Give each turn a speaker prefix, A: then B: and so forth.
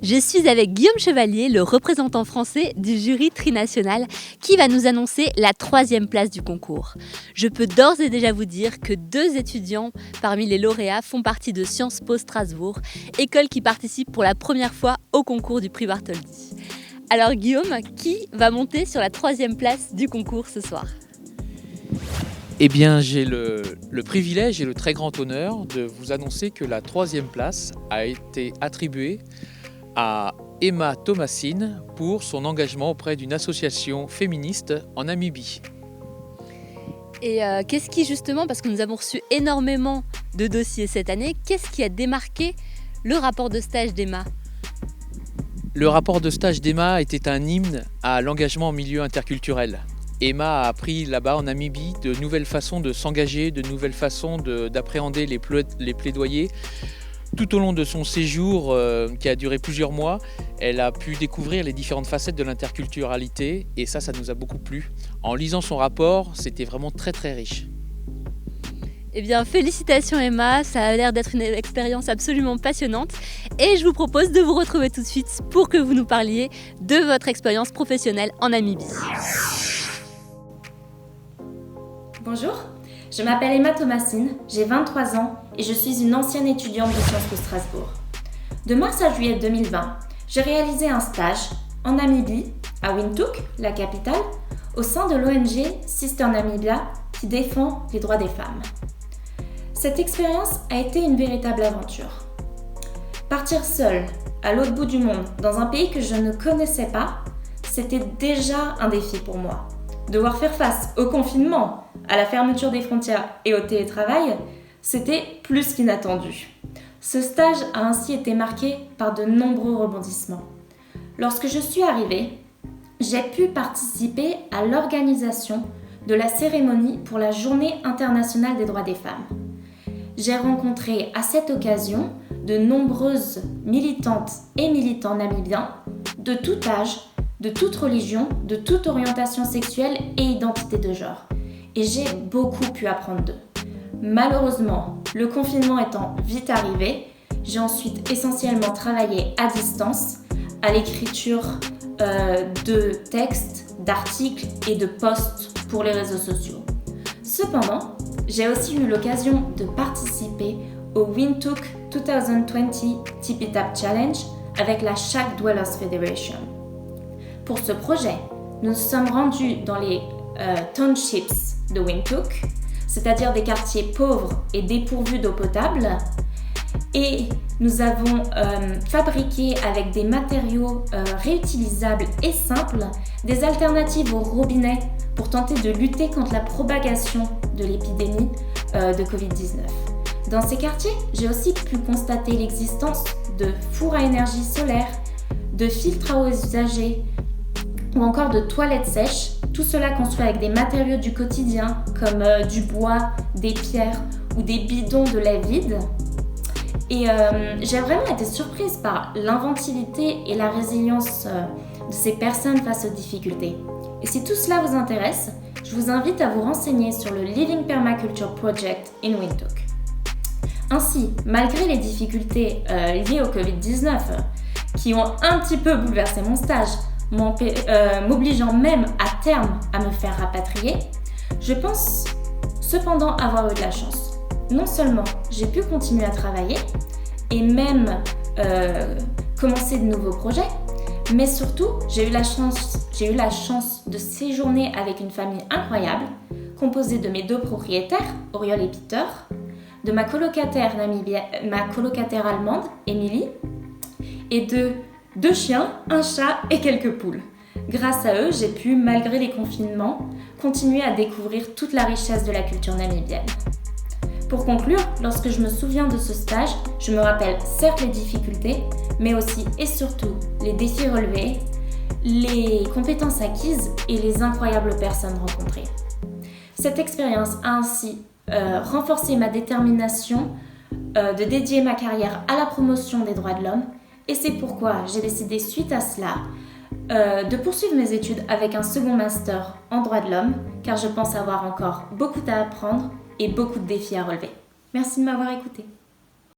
A: Je suis avec Guillaume Chevalier, le représentant français du jury trinational, qui va nous annoncer la 3e place du concours. Je peux d'ores et déjà vous dire que 2 étudiants parmi les lauréats font partie de Sciences Po Strasbourg, école qui participe pour la première fois au concours du prix Bartholdi. Alors Guillaume, qui va monter sur la 3e place du concours ce soir ?
B: Eh bien, j'ai le privilège et le très grand honneur de vous annoncer que la 3e place a été attribuée à Emma Thomasine pour son engagement auprès d'une association féministe en Namibie.
A: Et qu'est-ce qui justement, parce que nous avons reçu énormément de dossiers cette année, qu'est-ce qui a démarqué le rapport de stage d'Emma ?
B: Le rapport de stage d'Emma était un hymne à l'engagement en milieu interculturel. Emma a appris là-bas en Namibie de nouvelles façons de s'engager, de nouvelles façons d'appréhender les plaidoyers. Tout au long de son séjour, qui a duré plusieurs mois, elle a pu découvrir les différentes facettes de l'interculturalité et ça nous a beaucoup plu. En lisant son rapport, c'était vraiment très très riche.
A: Eh bien, félicitations Emma, ça a l'air d'être une expérience absolument passionnante et je vous propose de vous retrouver tout de suite pour que vous nous parliez de votre expérience professionnelle en Namibie.
C: Bonjour, je m'appelle Emma Thomasine, j'ai 23 ans et je suis une ancienne étudiante de Sciences Po Strasbourg. De mars à juillet 2020, j'ai réalisé un stage en Namibie, à Windhoek, la capitale, au sein de l'ONG Sister Namibia qui défend les droits des femmes. Cette expérience a été une véritable aventure. Partir seule, à l'autre bout du monde, dans un pays que je ne connaissais pas, c'était déjà un défi pour moi. Devoir faire face au confinement, à la fermeture des frontières et au télétravail, c'était plus qu'inattendu. Ce stage a ainsi été marqué par de nombreux rebondissements. Lorsque je suis arrivée, j'ai pu participer à l'organisation de la cérémonie pour la Journée internationale des droits des femmes. J'ai rencontré à cette occasion de nombreuses militantes et militants namibiens de tout âge, de toute religion, de toute orientation sexuelle et identité de genre. Et j'ai beaucoup pu apprendre d'eux. Malheureusement, le confinement étant vite arrivé, j'ai ensuite essentiellement travaillé à distance, à l'écriture de textes, d'articles et de posts pour les réseaux sociaux. Cependant, j'ai aussi eu l'occasion de participer au Windhoek 2020 Tipi Tap Challenge avec la Shack Dwellers Federation. Pour ce projet, nous nous sommes rendus dans les townships de Windhoek, c'est-à-dire des quartiers pauvres et dépourvus d'eau potable, et nous avons fabriqué avec des matériaux réutilisables et simples des alternatives au robinet pour tenter de lutter contre la propagation de l'épidémie de Covid-19. Dans ces quartiers, j'ai aussi pu constater l'existence de fours à énergie solaire, de filtres à eau usagés ou encore de toilettes sèches, tout cela construit avec des matériaux du quotidien comme du bois, des pierres ou des bidons de lait vide. Et j'ai vraiment été surprise par l'inventivité et la résilience de ces personnes face aux difficultés. Et si tout cela vous intéresse, je vous invite à vous renseigner sur le Living Permaculture Project in Windhoek. Ainsi, malgré les difficultés liées au Covid-19, qui ont un petit peu bouleversé mon stage, m'obligeant même à terme à me faire rapatrier, je pense cependant avoir eu de la chance. Non seulement j'ai pu continuer à travailler et même commencer de nouveaux projets, mais surtout j'ai eu la chance de séjourner avec une famille incroyable, composée de mes 2 propriétaires, Oriol et Peter, de ma colocataire allemande, Émilie, et de 2 chiens, un chat et quelques poules. Grâce à eux, j'ai pu, malgré les confinements, continuer à découvrir toute la richesse de la culture namibienne. Pour conclure, lorsque je me souviens de ce stage, je me rappelle certes les difficultés, mais aussi et surtout les défis relevés, les compétences acquises et les incroyables personnes rencontrées. Cette expérience a ainsi renforcé ma détermination de dédier ma carrière à la promotion des droits de l'homme, et c'est pourquoi j'ai décidé suite à cela de poursuivre mes études avec un second master en droits de l'homme, car je pense avoir encore beaucoup à apprendre et beaucoup de défis à relever. Merci de m'avoir écouté.